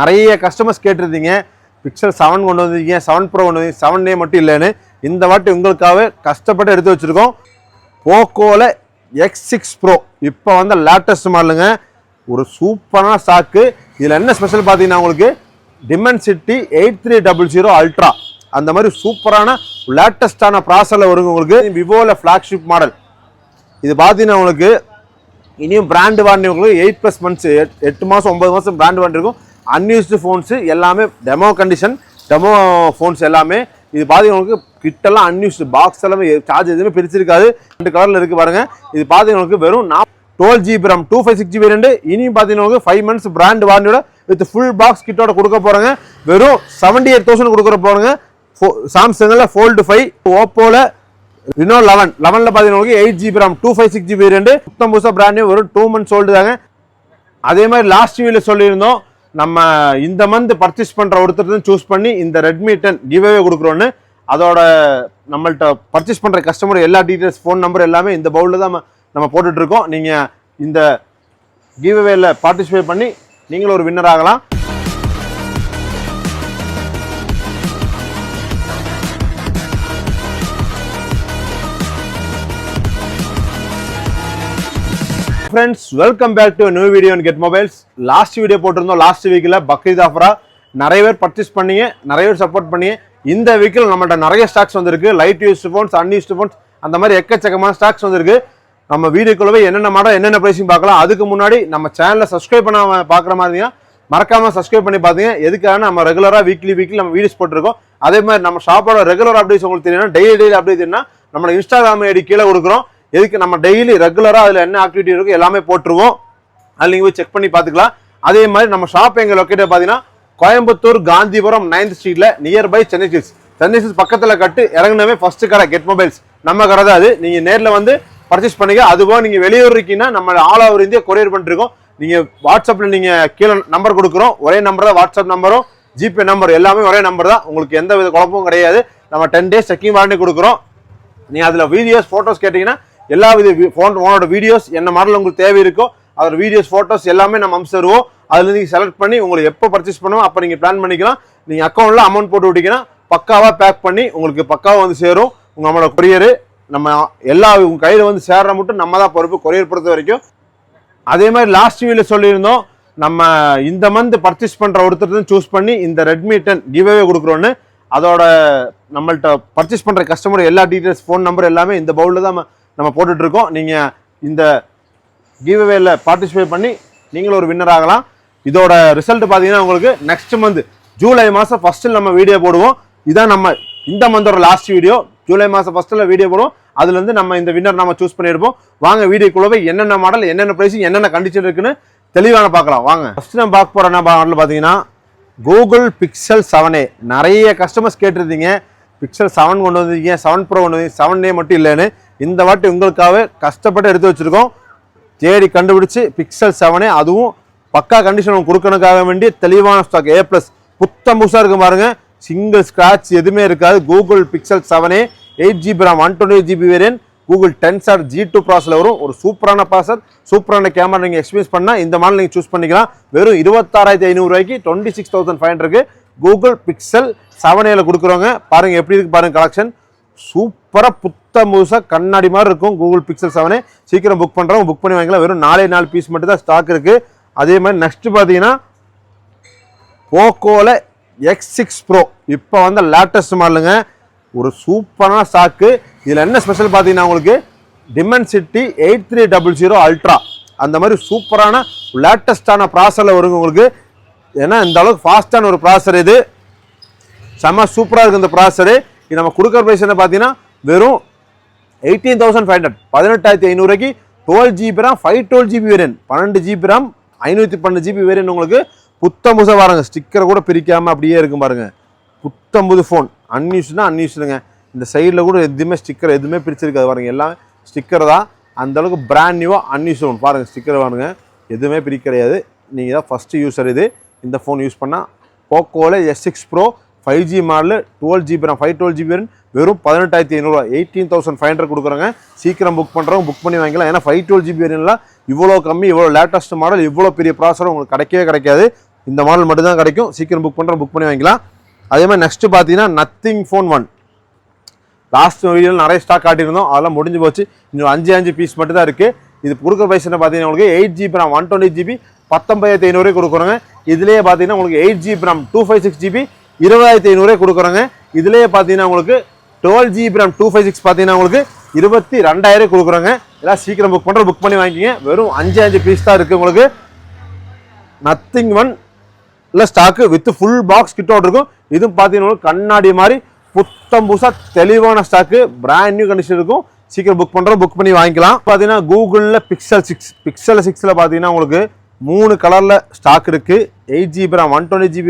நிறைய கஸ்டமர்ஸ் கேட்டிருந்தீங்க பிக்சல் 7 கொண்டு வந்திருக்கீங்க, 7 ப்ரோ கொண்டு வந்து 7A மட்டும் இல்லைன்னு. இந்த வாட்டி உங்களுக்காகவே கஷ்டப்பட்டு எடுத்து வச்சிருக்கோம். போக்கோல X6 ப்ரோ இப்போ வந்து லேட்டஸ்ட் மாடலுங்க. ஒரு சூப்பரான ஸ்டாக்கு. இதில் என்ன ஸ்பெஷல் பார்த்தீங்கன்னா உங்களுக்கு டிமென்சிட்டி 8300 அல்ட்ரா அந்த மாதிரி சூப்பரான லேட்டஸ்டான ப்ராசரில் வருங்க. உங்களுக்கு விவோவில் ஃப்ளாக்ஷிப் மாடல் இது பார்த்தீங்கன்னா உங்களுக்கு இனியும் பிராண்டு வாரண்டி உங்களுக்கு 8+ மந்த்ஸ் 8 மாதம் 9 மாதம் பிராண்டு வாரண்டி இருக்கும். அன்யூஸ்டு ஃபோன்ஸு எல்லாமே டெமோ கண்டிஷன், டெமோ ஃபோன்ஸ் எல்லாமே இது பார்த்தீங்கன்னா உங்களுக்கு கிட்டெல்லாம் அன்யூஸ்டு பாக்ஸ் எல்லாமே சார்ஜ் எதுவுமே பிரிச்சிருக்காது. 2 கலரில் இருக்குது பாருங்கள். இது பார்த்தீங்கன்னா உங்களுக்கு வெறும் 12GB RAM 256GB வேரியண்ட். இனியும் பார்த்தீங்கன்னா உங்களுக்கு 5 months பிராண்ட் வாரண்டியோட வித் ஃபுல் பாக்ஸ் கிட்டோட கொடுக்க போகிறாங்க. வெறும் 78,000 கொடுக்குற போகிறாங்க. சாம்சங்கில் Fold 5, ஓப்போவில் Reno 11 பார்த்தீங்கன்னா 8GB RAM 256GB வேரியண்ட். புத்தம் புதுசாக பிராண்ட் வெறும் 2 months ஓல்டு தாங்க. அதே மாதிரி லாஸ்ட் வீடியோவில் சொல்லியிருந்தோம் நம்ம இந்த மந்த் பர்ச்சேஸ் பண்ணுற ஒருத்தர் சூஸ் பண்ணி இந்த Redmi 10 கிவ்அவே கொடுக்குறோன்னு. அதோட நம்மள்ட்ட பர்ச்சேஸ் பண்ணுற கஸ்டமர் எல்லா டீட்டெயில்ஸ் ஃபோன் நம்பர் எல்லாமே இந்த பவுலில் தான் நம்ம போட்டுட்ருக்கோம். நீங்கள் இந்த கிவ்அவேல பார்ட்டிசிபேட் பண்ணி நீங்களும் ஒரு வின்னர் ஆகலாம். Friends, welcome back to new video in Get Mobiles. Last video போட்டிருந்தோம். லாஸ்ட் வீக்கில் பக்ரீத் ஆஃபராக நிறைய பேர் பர்ச்சேஸ் பண்ணீங்க, நிறைய பேர் சப்போர்ட் பண்ணி. இந்த வீக்கில் நம்மள்ட்ட நிறைய ஸ்டாக்ஸ் வந்திருக்கு. Light used phones, unused phones அந்த மாதிரி எக்கச்சக்கமான ஸ்டாக்ஸ் வந்திருக்கு. நம்ம வீடியோக்குள்ளவே என்னென்ன மாடல் என்னென்ன ப்ரைஸிங் பார்க்கலாம். அதுக்கு முன்னாடி நம்ம சேனலில் சப்ஸ்கிரைப் பண்ணாமல் பார்க்குற மாதிரியா மறக்காமல் சப்ஸ்கிரைப் பண்ணி பார்த்தீங்க. எதுக்காக நம்ம ரெகுலராக வீக்லி நம்ம வீடியோஸ் போட்டிருக்கோம். அதே மாதிரி நம்ம ஷாப்போட ரெகுலர் அப்டேட்ஸ் உங்களுக்கு தெரியும். டெய்லி அப்டேட் என்ன நம்மளோட இன்ஸ்டாகிராம் ஐடி கீழே கொடுக்குறோம். எதுக்கு நம்ம டெய்லி ரெகுலராக அதில் என்ன ஆக்டிவிட்டி இருக்கும் எல்லாமே போட்டுருவோம். அதில் நீங்கள் போய் செக் பண்ணி பார்த்துக்கலாம். அதே மாதிரி நம்ம ஷாப் எங்கள் லொக்கேட் பார்த்தீங்கன்னா கோயம்புத்தூர் காந்திபுரம் 9th ஸ்ட்ரீட்டில் நியர்பை சென்னை சில்ஸ் பக்கத்தில் கட்டு இறங்கினவே ஃபர்ஸ்ட் கடை கெட் மொபைல்ஸ் நம்ம கடை தான் அது. நீங்கள் நேரில் வந்து பர்ச்சேஸ் பண்ணிக்க. அதுபோக நீங்கள் வெளியூர் இருக்கீங்கன்னா நம்ம ஆல் ஓவர் இந்தியா கொரியர் பண்ணிருக்கோம். நீங்கள் வாட்ஸ்அப்பில் நீங்கள் கீழே நம்பர் கொடுக்குறோம். ஒரே நம்பர் தான் வாட்ஸ்அப் நம்பரும் ஜிபே நம்பர் எல்லாமே ஒரே நம்பர் தான். உங்களுக்கு எந்த வித குழப்பமும் கிடையாது. நம்ம 10 days செக்கிங் வாரண்டி கொடுக்குறோம். நீங்கள் அதில் வீடியோஸ் ஃபோட்டோஸ் கேட்டிங்கன்னா எல்லா வித ஃபோனோட வீடியோஸ் என்ன மாடல் உங்களுக்கு தேவை இருக்கோ அதோட வீடியோஸ் ஃபோட்டோஸ் எல்லாமே நம்ம அனுப்பிச்சு தருவோம். அதில் நீங்கள் செலக்ட் பண்ணி உங்களுக்கு எப்போ பர்ச்சேஸ் பண்ணுவோம் அப்போ நீங்கள் பிளான் பண்ணிக்கலாம். நீங்கள் அக்கௌண்ட்டில் அமௌண்ட் போட்டு விட்டீங்கன்னா பக்காவாக பேக் பண்ணி உங்களுக்கு பக்காவாக வந்து சேரும். நம்மளோட கொரியரு நம்ம எல்லா உங்கள் கையில் வந்து சேர்ற மட்டும் நம்ம தான் பொறுப்பு கொரியர் பொறுத்த வரைக்கும். அதே மாதிரி லாஸ்ட் வீடியோவில் சொல்லியிருந்தோம் நம்ம இந்த மந்த் பர்ச்சேஸ் பண்ணுற ஒருத்தர் சூஸ் பண்ணி இந்த Redmi 10 கிவ்அவே கொடுக்குறோன்னு. அதோட நம்மள்ட்ட பர்ச்சேஸ் பண்ணுற கஸ்டமர் எல்லா டீட்டெயில்ஸ் ஃபோன் நம்பர் எல்லாமே இந்த பவுலில் தான் நம்ம போட்டுட்ருக்கோம். நீங்கள் இந்த கிவ்அவேல பார்ட்டிசிபேட் பண்ணி நீங்களும் ஒரு வின்னர் ஆகலாம். இதோட ரிசல்ட் பார்த்தீங்கன்னா உங்களுக்கு நெக்ஸ்ட் மந்த் ஜூலை மாதம் ஃபஸ்ட்டில் நம்ம வீடியோ போடுவோம். இதான் நம்ம இந்த மந்தோட லாஸ்ட் வீடியோ. ஜூலை மாதம் ஃபஸ்ட்டில் வீடியோ போடுவோம். அதுலேருந்து நம்ம இந்த வின்னர் நம்ம சூஸ் பண்ணியிருப்போம். வாங்க வீடியோக்குள்ளவே என்னென்ன மாடல் என்னென்ன ப்ரைஸிங் என்னென்ன கண்டிஷன் இருக்குன்னு தெளிவான பார்க்கலாம். வாங்க ஃபஸ்ட்டு நம்ம பார்க்க போகிற என்ன மாடல் பார்த்தீங்கன்னா கூகுள் பிக்சல் 7A. நிறைய கஸ்டமர்ஸ் கேட்டிருந்தீங்க பிக்சல் 7 கொண்டு வந்திருக்கீங்க, 7 ப்ரோ கொண்டு வந்து 7A மட்டும் இல்லைன்னு. இந்த வாட்டி உங்களுக்காகவே கஷ்டப்பட்டு எடுத்து வச்சுருக்கோம். தேடி கண்டுபிடிச்சி பிக்சல் 7A அதுவும் பக்கா கண்டிஷன் கொடுக்கணுக்காக வேண்டிய தெளிவான ஸ்டாக் A+ புத்தம் புதுசாக இருக்கும் பாருங்க. சிங்கிள் ஸ்க்ராட்ச் எதுவுமே இருக்காது. Google pixel 7A 8GB RAM 128GB variant Google Tensor G2 ப்ராசஸில் வரும். ஒரு சூப்பரான ப்ராசஸர், சூப்பரான கேமரா. நீங்கள் எக்ஸ்பீரியன்ஸ் பண்ணால் இந்த மாடல் நீங்கள் சூஸ் பண்ணிக்கலாம். வெறும் 26,500 26,500 கூகுள் பிக்சல் 7Aல கொடுக்குறோங்க. பாருங்கள் எப்படி இருக்குது பாருங்கள் கலெக்ஷன். சூப்பராக புத்தம் புதுசாக கண்ணாடி மாதிரி இருக்கும் கூகுள் பிக்சல் 7A. சீக்கிரம் புக் பண்ணுறோம், புக் பண்ணி வாங்கிக்கலாம். வெறும் 4 பீஸ் மட்டும் தான் ஸ்டாக் இருக்குது. அதே மாதிரி நெக்ஸ்ட் பார்த்தீங்கன்னா போக்கோவில் X6 ப்ரோ இப்போ வந்து லேட்டஸ்ட் மாடலுங்க. ஒரு சூப்பரான ஸ்டாக்கு. இதில் என்ன ஸ்பெஷல் பார்த்தீங்கன்னா உங்களுக்கு டிமென்சிட்டி 8300 அல்ட்ரா அந்த மாதிரி சூப்பரான லேட்டஸ்டான ப்ராசரில் வருங்க உங்களுக்கு. ஏன்னா இந்த அளவுக்கு ஃபாஸ்டான ஒரு ப்ராசர் இது. செம்ம சூப்பராக இருக்குது இந்த ப்ராசரு. இது நம்ம கொடுக்குற ப்ரைஸ் என்ன பார்த்தீங்கன்னா வெறும் 18,500 18,500 12GB RAM 512GB variant 12GB RAM 512GB variant உங்களுக்கு புத்தம் புதுசாக பாருங்க. ஸ்டிக்கரை கூட பிரிக்காமல் அப்படியே இருக்கும் பாருங்க. புத்தம் புது ஃபோன். அன்யூஸ்டுனா அன்யூஸ்டுங்க. இந்த சைடில் கூட எதுவுமே ஸ்டிக்கர் எதுவுமே பிரிச்சிருக்காது பாருங்க. எல்லாம் ஸ்டிக்கர் தான். அந்தளவுக்கு பிராண்ட் நியூவாக அன்யூஸ் ஃபோன் பாருங்கள். ஸ்டிக்கர் பாருங்க எதுவுமே பிரிக்க கிடையாது. நீங்கள் தான் ஃபஸ்ட்டு யூஸர் இது. இந்த ஃபோன் யூஸ் பண்ணால் போக்கோவில் S6 bro 5G model 12GB RAM 512GB variant வெறும் 18,500 18,500 கொடுக்குறாங்க. சீக்கிரம் புக் பண்ணுறோம், புக் பண்ணி வாங்கிக்கலாம். ஏன்னா 512GB வேரியன்ட்லாம் இவ்வளோ கம்மி, இவ்வளோ லேட்டஸ்ட் மாடல், இவ்வளோ பெரிய ப்ராசஸர் உங்களுக்கு கிடைக்கவே கிடைக்காது. இந்த மாடல் மட்டும் தான் கிடைக்கும். சீக்கிரம் புக் பண்ணுறோம், புக் பண்ணி வாங்கிக்கலாம். அதே மாதிரி நெக்ஸ்ட் பார்த்தீங்கன்னா நத்திங் ஃபோன் 1. லாஸ்ட் வீடியோவில் நிறைய ஸ்டாக் காட்டியிருந்தோம், அதெல்லாம் முடிஞ்சு போச்சு. இன்னும் 5 பீஸ் மட்டும் தான் இருக்குது. இது கொடுக்குற ப்ரைஸ் என்ன பார்த்தீங்கன்னா உங்களுக்கு 8GB RAM 128GB 19,500 கொடுக்குறோங்க. இதுலேயே பார்த்தீங்கன்னா உங்களுக்கு 8GB RAM 256GB 20,500 கொடுக்குறோங்க. இதுலேயே பார்த்தீங்கன்னா உங்களுக்கு 12GB RAM 256 பார்த்தீங்கன்னா உங்களுக்கு 22,000 கொடுக்குறோங்க. எல்லாம் சீக்கிரம் புக் பண்ணுறோம், புக் பண்ணி வாங்கிக்கிங்க. வெறும் 5 பீஸ் தான் இருக்குது உங்களுக்கு. நத்திங் 1 இல்லை stock with full box kit out இருக்கும். இதுவும் பார்த்தீங்கன்னா கண்ணாடி மாதிரி புத்தம் புதுசாக தெளிவான ஸ்டாக்கு, பிராண்ட் நியூ கண்டிஷன் இருக்கும். சீக்கிரம் புக் பண்ணுறோம், புக் பண்ணி வாங்கிக்கலாம். பார்த்தீங்கன்னா கூகுளில் Pixel 6 பார்த்தீங்கன்னா உங்களுக்கு 3 கலரில் ஸ்டாக் இருக்குது. 8GB RAM 128GB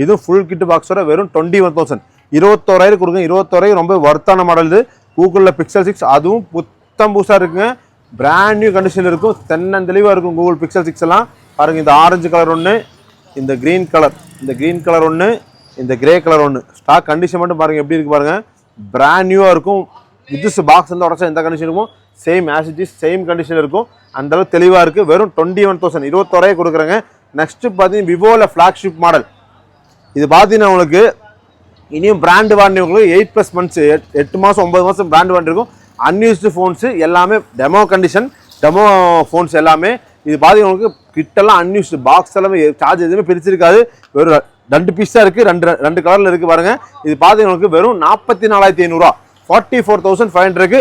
இதுவும் ஃபுல் கிட் பாக்ஸோட வெறும் 21,000 21,000 கொடுங்க. 21,000 ரொம்ப வர்த்தான மாடல் இது. கூகுளில் Pixel 6 அதுவும் புத்தம் புதுசாக இருக்குங்க, பிராண்ட் நியூ கண்டிஷன் இருக்கும். தென்னந்தெளிவாக இருக்கும் கூகுள் Pixel 6 எல்லாம். பாருங்கள், இந்த ஆரஞ்சு கலர் ஒன்று, இந்த க்ரீன் கலர் ஒன்று, இந்த கிரே கலர் ஒன்று. ஸ்டாக் கண்டிஷன் மட்டும் பாருங்கள் எப்படி இருக்குது பாருங்கள், பிராண்ட் நியூவாக இருக்கும். வித் பாக்ஸ் வந்து உடச்சா எந்த கண்டிஷன் இருக்கும், same as it is same condition இருக்கும். அந்தளவுக்கு தெளிவாக இருக்குது. வெறும் 21,000 21,000 கொடுக்குறேங்க. நெக்ஸ்ட்டு பார்த்தீங்கன்னா விவோவில் ஃப்ளாக்ஷிப் மாடல். இது பார்த்தீங்கன்னா உங்களுக்கு இனியும் பிராண்டு வாரண்டி உங்களுக்கு 8+ மந்த்ஸ் 8 மாதம் 9 மாதம் பிராண்டு வாரண்டி இருக்கும். அன்யூஸ்டு ஃபோன்ஸு எல்லாமே டெமோ கண்டிஷன், டெமோ ஃபோன்ஸ் எல்லாமே. இது பார்த்தீங்கன்னா உங்களுக்கு கிட்டெல்லாம் அன்யூஸ்டு பாக்ஸ் எல்லாமே சார்ஜ் எதுவுமே பிரிச்சிருக்காது. வெறும் 2 பீஸ் தான் இருக்குது, ரெண்டு கலரில் இருக்குது பாருங்கள். இது பார்த்தீங்கன்னா உங்களுக்கு வெறும் 44,500 44,500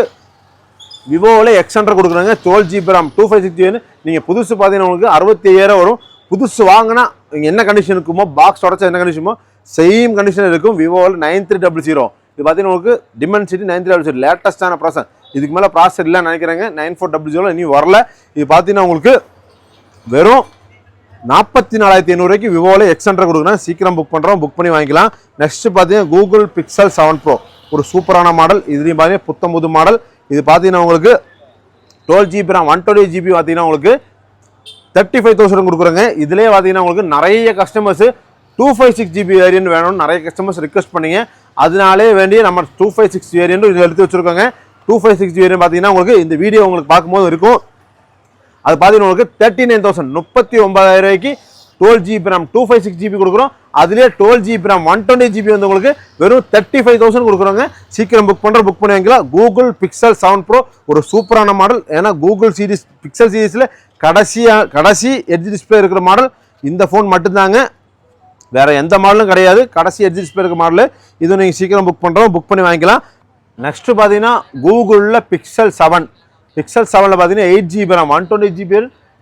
விவோவில் X100 கொடுக்குறாங்க. 12GB RAM 256GB. நீங்கள் புதுசு பார்த்தீங்கன்னா உங்களுக்கு 65,000 வரும். புதுசு வாங்கினா நீங்கள் என்ன கண்டிஷன் இருக்குமோ, பாக்ஸ் உடச்சா என்ன கண்டிஷனோ சேம் கண்டிஷன் இருக்கும். விவோவில் 9300 இது பார்த்தீங்கன்னா உங்களுக்கு டிமென்சிட்டி 9300 லேட்டஸ்டான ப்ராசஸ். இதுக்கு மேலே ப்ராசஸ் இல்லைன்னு நினைக்கிறேங்க. 9400 இனி வரல. இது பார்த்தீங்கன்னா உங்களுக்கு வெறும் 44,500 விவோவில் X100 கொடுக்குறேன். சீக்கிரம் புக் பண்ணுறோம், புக் பண்ணி வாங்கிக்கலாம். நெக்ஸ்ட் பார்த்தீங்கன்னா கூகுள் Pixel 7 Pro ஒரு சூப்பரான மாடல். இதுலேயும் பார்த்தீங்கன்னா புத்தம் புது மாடல். இது பார்த்தீங்கன்னா உங்களுக்கு 12GB RAM 128GB பார்த்தீங்கன்னா உங்களுக்கு 35,000 கொடுக்குறேங்க. இதுலேயே பார்த்தீங்கன்னா உங்களுக்கு நிறைய கஸ்டமர்ஸ் 256GB வேரியன்ட் வேணும்னு நிறைய கஸ்டமர்ஸ் ரிக்வஸ்ட் பண்ணீங்க. அதனாலே வேண்டிய நம்ம 256 வேரியன்ட் இது எடுத்து வச்சுருக்கோங்க. 256 வேரியன்ட் பார்த்தீங்கன்னா உங்களுக்கு இந்த வீடியோ உங்களுக்கு பார்க்கும்போது இருக்கும். அது பார்த்தீங்கன்னா உங்களுக்கு 39,000 39,000 12GB RAM 256GB கொடுக்குறோம். அதுலேயே 12GB RAM 128GB வந்து உங்களுக்கு வெறும் 35,000 கொடுக்குறோங்க. சீக்கிரம் புக் பண்ணுற, புக் பண்ணி வாங்கிக்கலாம். கூகுள் Pixel 7 Pro ஒரு சூப்பரான மாடல். ஏன்னா கூகுள் சீரிஸ் பிக்சல் சீரிஸில் கடைசி எட்ஜ் டிஸ்பிளே இருக்கிற மாடல் இந்த ஃபோன் மட்டும்தாங்க, வேறு எந்த மாடலும் கிடையாது. கடைசி எட்ஜ் டிஸ்பிளே இருக்கிற மாடல் இது. நீங்கள் சீக்கிரம் புக் பண்ணுறோம், புக் பண்ணி வாங்கிக்கலாம். நெக்ஸ்ட்டு பார்த்தீங்கன்னா கூகுளில் Pixel 7ல் பார்த்தீங்கன்னா 8GB RAM 128GB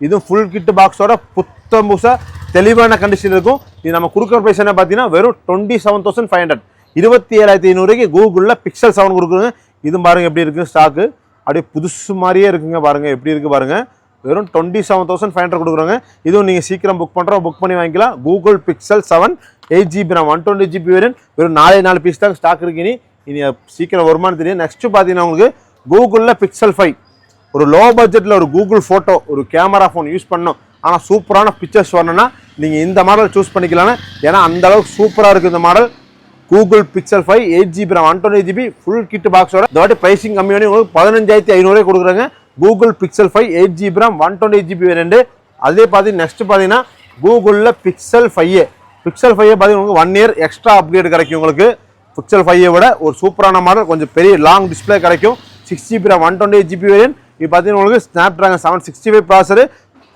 இதுவும் ஃபுல் கிட் பாக்ஸோட புத்தம் புதுசாக தெளிவான கண்டிஷன் இருக்கும். இது நம்ம கொடுக்குற ப்ரைஸ் என்ன பார்த்தீங்கன்னா வெறும் 27,500 27,500 கூகுளில் Pixel 7 கொடுக்குறோங்க. இதுவும் பாருங்கள் எப்படி இருக்குது ஸ்டாக்கு, அப்படியே புதுசு மாதிரியே இருக்குங்க. பாருங்கள் எப்படி இருக்குது பாருங்கள், வெறும் 27,500 கொடுக்குறோங்க. இதுவும் நீங்கள் சீக்கிரம் புக் பண்ணுறோம், புக் பண்ணி வாங்கிக்கலாம். Google Pixel 7 8GB RAM 128GB variant வெறும் 4 பீஸ் தான் ஸ்டாக் இருக்கு. இனி சீக்கிரம் வருமானு தெரியும். நெக்ஸ்ட்டு பார்த்தீங்கன்னா உங்களுக்கு கூகுளில் Pixel 5 ஒரு லோ பட்ஜெட்டில் ஒரு கூகுள் ஃபோட்டோ ஒரு கேமரா ஃபோன் யூஸ் பண்ணணும், ஆனால் சூப்பரான பிக்சர்ஸ் வரணும்னா நீங்கள் இந்த மாடல் சூஸ் பண்ணிக்கலான்னு. ஏன்னா அந்தளவுக்கு சூப்பராக இருக்குது இந்த model. Google Pixel 5 8GB RAM 128GB full kit பாக்ஸோட இந்த வாட்டி ப்ரைஸிங் கம்மி பண்ணி உங்களுக்கு 15,500 கொடுக்குறாங்க. Google Pixel 5 8GB RAM 128GB variant. அதே பார்த்தீங்கன்னா நெக்ஸ்ட் பார்த்தீங்கன்னா கூகுளில் Pixel 5 பார்த்தீங்கன்னா உங்களுக்கு 1 year எக்ஸ்ட்ரா அப்கிரேட் கிடைக்கும் உங்களுக்கு. Pixel 5 விட ஒரு சூப்பரான மாடல், கொஞ்சம் பெரிய லாங் டிஸ்பிளே கிடைக்கும். 6GB RAM 128GB variant. இது பார்த்தீங்கன்னா உங்களுக்கு Snapdragon 765 ப்ராசரு.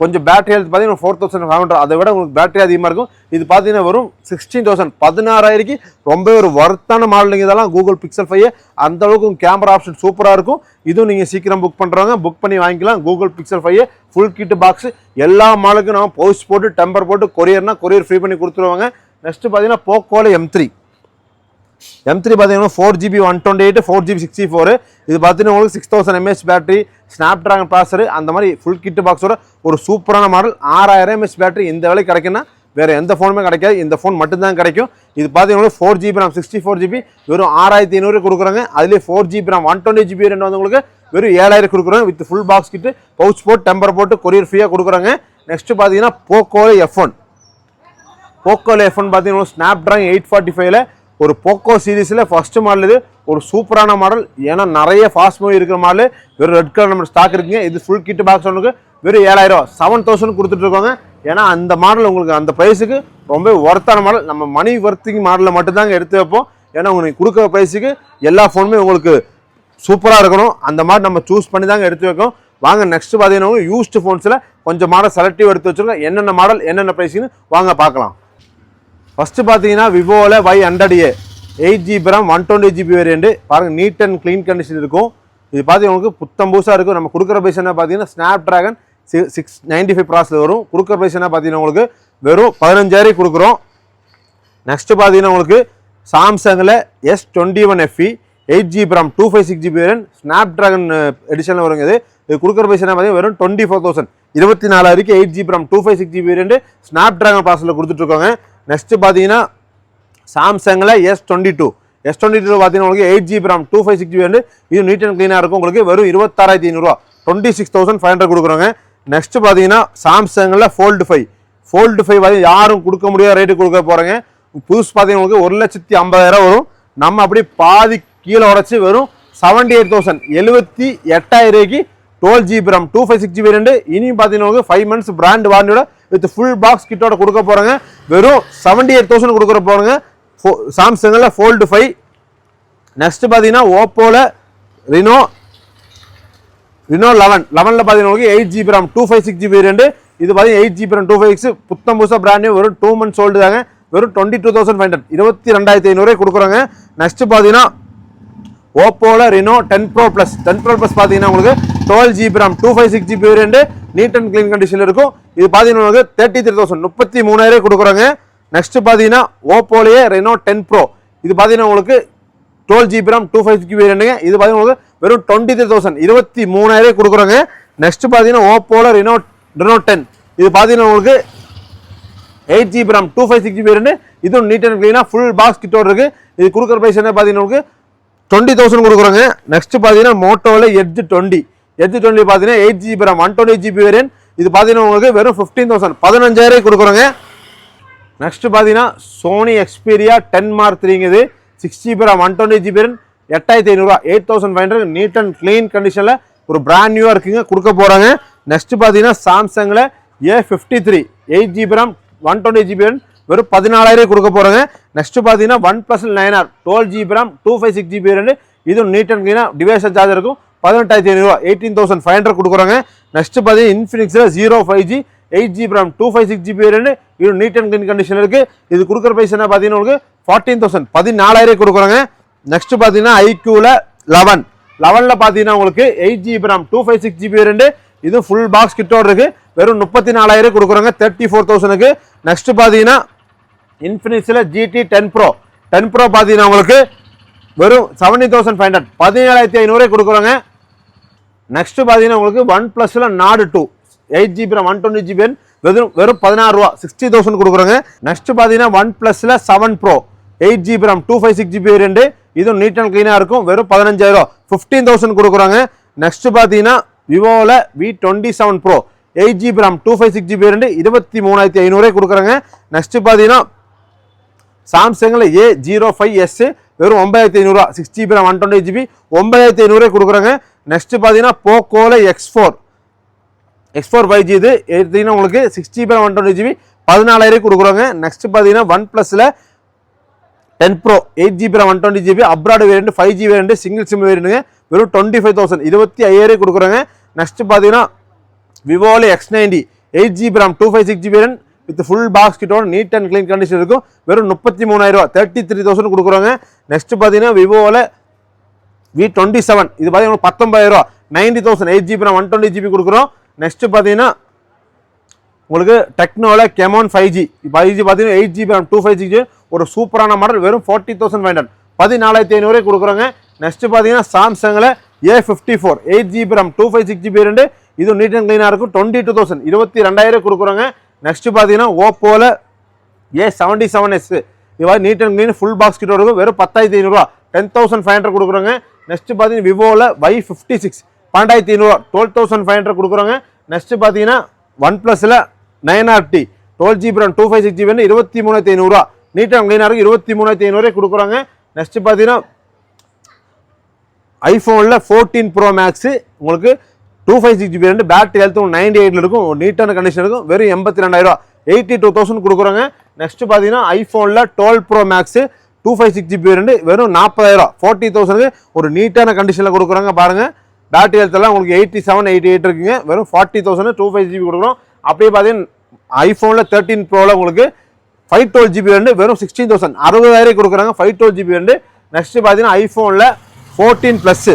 கொஞ்சம் பேட்டரி ஹெல்த் பார்த்தீங்கன்னா 4,500 அதை விட உங்களுக்கு பேட்டரி அதிகமாக இருக்கும். இது பார்த்தீங்கன்னா வரும் 16,000 16,000 ரொம்ப ஒரு வர்த்தான மாடலுங்க. இதெல்லாம் கூகுள் Pixel 5 அந்தளவுக்கு கேமரா ஆப்ஷன் சூப்பராக இருக்கும். இதுவும் நீங்கள் சீக்கிரம் புக் பண்ணுறவங்க புக் பண்ணி வாங்கிக்கலாம். Google Pixel 5 full kit box எல்லா மாலுக்கும் நம்ம பவுச் போட்டு டெம்பர் போட்டு கொரியர் ஃப்ரீ பண்ணி கொடுத்துருவாங்க. நெக்ஸ்ட்டு பார்த்தீங்கன்னா போக்கோவில் M3 பார்த்தீங்கன்னா 4GB 128 4GB 64 இது பார்த்தீங்கன்னா உங்களுக்கு 6,000 mAh பேட்டரி, Snapdragon ப்ராசரு, அந்த மாதிரி ஃபுல் கிட் பாக்ஸோட ஒரு சூப்பரான மாடல். 6,000 mAh பேட்டரி இந்த வேலைக்கு கிடைக்குன்னா வேறு எந்த ஃபோனுமே கிடைக்காது, இந்த ஃபோன் மட்டும்தான் கிடைக்கும். இது பார்த்தீங்கன்னா 4GB RAM 64GB வெறும் 6,500 கொடுக்குறாங்க. அதுலேயே 4GB RAM 128GB ரெண்டு வந்து உங்களுக்கு வெறும் 7,000 கொடுக்குறாங்க. With full box kit pouch போட்டு டெம்பர் போட்டு கொரியர் ஃப்ரீயாக கொடுக்குறாங்க. நெக்ஸ்ட்டு பார்த்தீங்கன்னா போக்கோவில் F1 பார்த்தீங்கன்னா Snapdragon 845 ஒரு போக்கோ சீரீஸில் ஃபஸ்ட்டு மாடல். இது ஒரு சூப்பரான மாடல், ஏன்னா நிறைய ஃபாஸ்ட் மூவி இருக்கிற மாடல். வெறும் ரெட் கலர் நம்ம ஸ்டாக் இருக்குங்க. இது ஃபுல் கிட் பாக்ஸ் ஒன்றுக்கு வெறும் 7,000 7,000 கொடுத்துட்ருக்கோங்க. ஏன்னா அந்த மாடல் உங்களுக்கு அந்த ப்ரைஸுக்கு ரொம்ப ஒர்த்தான மாடல். நம்ம மணி ஒர்த்திங் மாடலில் மட்டும்தாங்க எடுத்து வைப்போம். ஏன்னா உங்களுக்கு கொடுக்குற ப்ரைஸுக்கு எல்லா ஃபோனுமே உங்களுக்கு சூப்பராக இருக்கணும். அந்த மாதிரி நம்ம சூஸ் பண்ணி தாங்க எடுத்து வைக்கோம். வாங்க நெக்ஸ்ட் பார்த்தீங்கன்னா யூஸ்டு ஃபோன்ஸில் கொஞ்சம் மாடல் செலக்டிவ் எடுத்து வச்சுருக்கோம். என்னென்ன மாடல் என்னென்ன ப்ரைஸுன்னு வாங்க பார்க்கலாம். ஃபஸ்ட்டு பார்த்தீங்கன்னா விவோவில் Y100A 8GB RAM 120GB variant பாருங்கள். நீட் அண்ட் க்ளீன் கண்டிஷன் இருக்கும். இது பார்த்தீங்கன்னா உங்களுக்கு புத்தம் புதுசாக இருக்கும். நம்ம கொடுக்குற ப்ரைஸ் என்ன பார்த்தீங்கன்னா Snapdragon 695 ப்ராசஸர் வரும். கொடுக்குற ப்ரைஸ் என்ன பார்த்தீங்கன்னா உங்களுக்கு வெறும் 15,000 கொடுக்குறோம். நெக்ஸ்ட்டு பார்த்தீங்கன்னா உங்களுக்கு சாம்சங்கில் S21 FE 8GB RAM 256GB variant Snapdragon எடிஷனில் வருங்க. இது கொடுக்குற ப்ரைஸ் என்ன பார்த்தீங்கன்னா வெறும் 24,000 24,000 8GB RAM 256GB variant Snapdragon ப்ராசஸரில் கொடுத்துட்ருக்கோங்க. நெக்ஸ்ட்டு பார்த்தீங்கன்னா சாம்சங்கில் S22 பார்த்தீங்கன்னா உங்களுக்கு 8GB RAM 256GB வேரியன்ட் இது நீட் அண்ட் க்ளீனாக இருக்கும். உங்களுக்கு வெறும் 26,500 26,500 கொடுக்குறோங்க. நெக்ஸ்ட் பார்த்தீங்கன்னா சாம்சங்கில் Fold 5 பார்த்தீங்கன்னா யாரும் கொடுக்க முடியாத ரேட்டு கொடுக்க போகிறேங்க. புதுசு பார்த்தீங்கன்னா உங்களுக்கு 1,50,000 வரும். நம்ம அப்படி பாதி கீழே உடச்சி வெறும் 78,000 78,000 12GB RAM 256GB வேரியன்ட் இனியும் பார்த்தீங்கன்னா 5 months பிராண்ட் வாரண்டியோட வித் ஃபுல் பாக்ஸ் கிட்டோட கொடுக்க போகிறாங்க. வெறும் 78,000 கொடுக்குற போகிறோங்க சாம்சங்கில் Fold 5. நெக்ஸ்ட் பார்த்தீங்கன்னா ஓப்போவில் Reno 11 பார்த்தீங்கன்னா 8GB RAM 256GB வேரியன்ட் இது பார்த்தீங்கன்னா 8GB RAM 256 புத்தம் புதுசாக பிராண்ட் வெறும் 2 months ஓல்டு தாங்க. வெறும் 22,500 22,500 கொடுக்குறாங்க. நெக்ஸ்ட் பார்த்தீங்கன்னா ஓப்போவில் Reno 10 Pro Plus பார்த்தீங்கன்னா உங்களுக்கு 12GB RAM 256GB variant neat and clean கண்டிஷனில் இருக்கும். இது பார்த்தீங்கன்னா உங்களுக்கு 33,000 33,000 கொடுக்குறாங்க. நெக்ஸ்ட் பார்த்தீங்கன்னா ஓப்போலேயே Reno 10 Pro இது பார்த்தீங்கன்னா உங்களுக்கு 12GB RAM 256GB வேரியன்ட்டுங்க. இது பார்த்தீங்கன்னா உங்களுக்கு வெறும் 23,000 23,000 கொடுக்குறாங்க. நெக்ஸ்ட் பார்த்தீங்கன்னா ஓப்போவில் Reno 10 இது பார்த்தீங்கன்னா உங்களுக்கு 8GB RAM 256GB வேரியன்ட் இதுவும் நீட் அண்ட் க்ளீனாக ஃபுல் பாக்ஸ் கிட்டோட இருக்கு. இது கொடுக்குற ப்ரைஸ் என்ன பார்த்தீங்கன்னா உங்களுக்கு 20,000 கொடுக்குறாங்க. நெக்ஸ்ட் பார்த்தீங்கன்னா மோட்டோவில் Edge 20 பார்த்தீங்கன்னா 8GB RAM 128GB வேரியன்ட் இது பார்த்தீங்கன்னா உங்களுக்கு வெறும் 15,000 15,000 கொடுக்குறாங்க. நெக்ஸ்ட் பார்த்தீங்கன்னா சோனி Xperia 10 Mark 3 இது 6GB RAM 128GB variant 8,500 8,500 neat and clean கண்டிஷனில் ஒரு பிராண்ட் நியூவாக இருக்குங்க கொடுக்க போகிறாங்க. நெக்ஸ்ட் பார்த்தீங்கன்னா சாம்சங்கில் A53 8GB RAM 128GB variant வெறும் 14,000 கொடுக்க போகிறாங்க. நெக்ஸ்ட் பார்த்தீங்கன்னா OnePlus 9R 12GB RAM 256GB variant இதுவும் நீட் அண்ட் க்ளீனாக டிவைஸ் சார்ஜ் இருக்கும் 18,500 18,500 கொடுக்குறாங்க. நெக்ஸ்ட் பார்த்தீங்கன்னா இன்ஃபினிக்ஸில் 05G 8GB RAM 256GB variant இது நீட் அண்ட் க்ளீன் கண்டிஷன் இருக்குது. இது கொடுக்குற ப்ரைஸ் என்ன பார்த்தீங்கன்னா உங்களுக்கு 14,000 14,000 கொடுக்குறாங்க. நெக்ஸ்ட் பார்த்தீங்கன்னா ஐக்யூவில் 11 பார்த்தீங்கன்னா உங்களுக்கு 8GB RAM 256GB வேரியன்ட் இது ஃபுல் பாக்ஸ் கிட்டோட இருக்கு வெறும் 34,000 கொடுக்குறாங்க 34,000க்கு. நெக்ஸ்ட் பார்த்தீங்கன்னா இன்ஃபினிக்ஸில் GT 10 Pro பார்த்தீங்கன்னா உங்களுக்கு வெறும் 70,500 17,500 கொடுக்குறாங்க. நெக்ஸ்ட் பார்த்தீங்கன்னா உங்களுக்கு OnePlusல Nord 2 8GB RAM 120GB வெறும் 16,000 60,000 கொடுக்குறாங்க. நெக்ஸ்ட் பார்த்தீங்கன்னா OnePlusல 7 Pro 8GB RAM 256GB variant இதுவும் நீட் அண்ட் க்ளீனாக இருக்கும் வெறும் 15,000 15,000 கொடுக்குறாங்க. நெக்ஸ்ட் பார்த்தீங்கன்னா விவோவில் V27 Pro 8GB RAM 256GB variant 23,500 கொடுக்குறாங்க. நெக்ஸ்ட் பார்த்தீங்கன்னா சாம்சங்கில் A05s வெறும் 9,500 6GB RAM 128GB 9,500 கொடுக்குறாங்க. நெக்ஸ்ட் பார்த்தீங்கன்னா போக்கோவில் X4 5G இது எடுத்தீங்கன்னா உங்களுக்கு 6GB RAM 128GB 14,000 கொடுக்குறாங்க. நெக்ஸ்ட் பார்த்தீங்கன்னா OnePlusல 10 Pro 8GB RAM 120GB abroad variant 5G variant single sim வேரியன்ட்டுங்க வெறும் 25,000 25,000 கொடுக்குறாங்க. நெக்ஸ்ட் பார்த்தீங்கன்னா விவோவில் X90 8GB RAM 256GB variant with full box கிட்டோட நீட் அண்ட் க்ளீன் கண்டிஷன் இருக்கும் வெறும் 33,000 33,000 கொடுக்குறாங்க. நெக்ஸ்ட் பார்த்தீங்கன்னா விவோவில் V27 இது பார்த்தீங்கன்னா 19,000 90,000 8GB RAM 120GB கொடுக்குறோம். நெக்ஸ்ட் பார்த்தீங்கன்னா உங்களுக்கு டெக்னோவில் Camon 5G பார்த்தீங்கன்னா 8GB RAM 256GB ஒரு சூப்பரான மாடல் வெறும் 40,500 14,500 கொடுக்குறாங்க. நெக்ஸ்ட் பார்த்தீங்கன்னா சாம்சங்கில் A54 8GB RAM 256GB variant இது நீட் அண்ட் க்ளீனாக இருக்கும் 22,000 22,000 கொடுக்குறாங்க. நெக்ஸ்ட் பார்த்தீங்கன்னா ஓப்போவில் A77s இது neat and clean full box கிட்ட இருக்கும் வெறும் 10,500 10,500 கொடுக்குறாங்க. நெக்ஸ்ட் பார்த்தீங்கன்னா விவோவில் Y56 12,500 12,500 கொடுக்குறாங்க. நெக்ஸ்ட் பார்த்தீங்கன்னா OnePlusல 9RT 12GB RAM 256GB 23,500 NEET and க்ளீனாக இருக்கும் 23,500 கொடுக்குறாங்க. நெக்ஸ்ட் பார்த்தீங்கன்னா ஐஃபோனில் 14 Pro Max உங்களுக்கு 256GB வேரியன்ட், பேட்டரி ஹெல்த் 98 இருக்கும், ஒரு நீட்டான கண்டிஷன் இருக்கும். வெறும் 82,000, 82,000 கொடுக்குறாங்க. நெக்ஸ்ட் பார்த்தீங்கன்னா ஐஃபோனில் 12 Pro Max 256GB வேரியன்ட் வெறும் 40,000, 40,000 ஒரு நீட்டான கண்டிஷனில் கொடுக்குறாங்க. பாருங்க பேட்டரி ஹெல்த் எல்லாம் உங்களுக்கு 87, 88 இருக்குங்க. வெறும் 40,000 256GB கொடுக்குறோம். அப்படியே பார்த்தீங்கன்னா ஐஃபோனில் 13 Proவில் உங்களுக்கு 512GB வேரியன்ட் வெறும் 16,000, 60,000 கொடுக்குறாங்க. 512GB variant. நெக்ஸ்ட் பார்த்தீங்கன்னா ஐஃபோனில் 14 ப்ளஸ்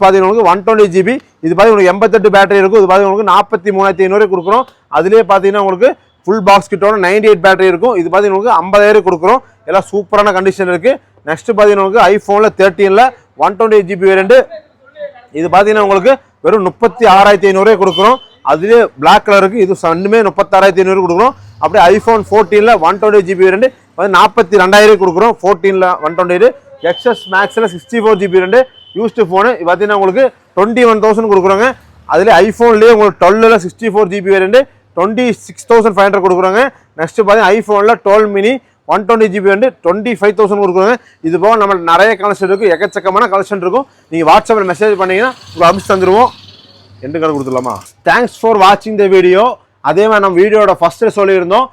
பார்த்தீங்கன்னா உங்களுக்கு 120GB, இது பார்த்தீங்கன்னா உங்களுக்கு 88 பேட்டரி இருக்கும். இது பார்த்தீங்கன்னா உங்களுக்கு 43,500 கொடுக்குறோம். அதுலேயே பார்த்தீங்கன்னா உங்களுக்கு ஃபுல் பாக்ஸ் கிட்டோட 98 பேட்டரி இருக்கும். இது பார்த்தீங்கன்னா உங்களுக்கு 50,000 கொடுக்குறோம். எல்லாம் சூப்பரான கண்டிஷன் இருக்குது. நெக்ஸ்ட் பார்த்தீங்கன்னா உங்களுக்கு ஐஃபோனில் 13ல் 128GB வேரியன்ட், இது பார்த்தீங்கன்னா உங்களுக்கு வெறும் 36,500 கொடுக்குறோம். அதுலேயே பிளாக் கலருக்கு இது ரெண்டுமே 36,500 கொடுக்குறோம். அப்படியே ஐஃபோன் 14ல் 128GB வேரியன்ட் 42,000 கொடுக்குறோம். 14ல் 128, எக்ஸ்எஸ் மேக்ஸில் 64GB வேரியன்ட் யூஸ்டு ஃபோனு பார்த்தீங்கன்னா உங்களுக்கு 21,000 கொடுக்குறாங்க. அதுலேயே ஐஃபோன்லேயே உங்களுக்கு 12ல் 64GB வேரியன்ட் 26,500 கொடுக்குறாங்க. நெக்ஸ்ட் பார்த்தீங்கன்னா ஐஃபோனில் 12 மினி 120GB வேரியன்ட் 25,000 கொடுக்குறாங்க. இது போக நம்ம நிறைய கலெக்ஷன் இருக்குது, எக்கச்சக்கமான கலெக்ஷன் இருக்கும். நீங்கள் வாட்ஸ்அப்பில் மெசேஜ் பண்ணிங்கன்னா உங்களுக்கு அனுப்பிச்சு தந்துடுவோம். எந்த கடை கொடுத்துடலாமா? தேங்க்ஸ் ஃபார் வாட்சிங் த வீடியோ. அதே மாதிரி நம்ம வீடியோட ஃபஸ்ட்டு சொல்லியிருந்தோம்,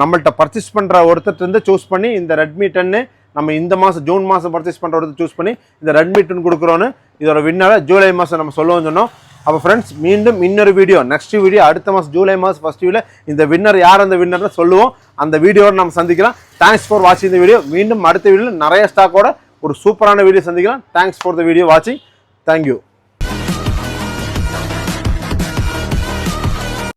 நம்மள்கிட்ட பர்ச்சேஸ் பண்ணுற ஒருத்தர் சூஸ் பண்ணி இந்த ரெட்மி 10 நம்ம இந்த மாதம் ஜூன் மாதம் பர்ச்சேஸ் பண்ணுற ஒருத்தர் சூஸ் பண்ணி இந்த ரெட்மி 10 கொடுக்குறோன்னு இதோட வின்னரை ஜூலை மாதம் நம்ம சொல்லுவோம்னு சொன்னோம். அப்போ ஃப்ரெண்ட்ஸ் மீண்டும் இன்னொரு வீடியோ, நெக்ஸ்ட் வீடியோ அடுத்த மாதம் ஜூலை மாதம் ஃபர்ஸ்ட் வீடியோவில் இந்த வின்னர் யார் அந்த வின்னர்னு சொல்லுவோம். அந்த வீடியோவை நம்ம சந்திக்கலாம். தேங்க்ஸ் ஃபார் வாட்சிங் இந்த வீடியோ. மீண்டும் அடுத்த வீடியோவில் நிறைய ஸ்டாக்கோட ஒரு சூப்பரான வீடியோ சந்திக்கலாம். தேங்க்ஸ் ஃபார் த வீடியோ வாட்சிங். தேங்க்யூ.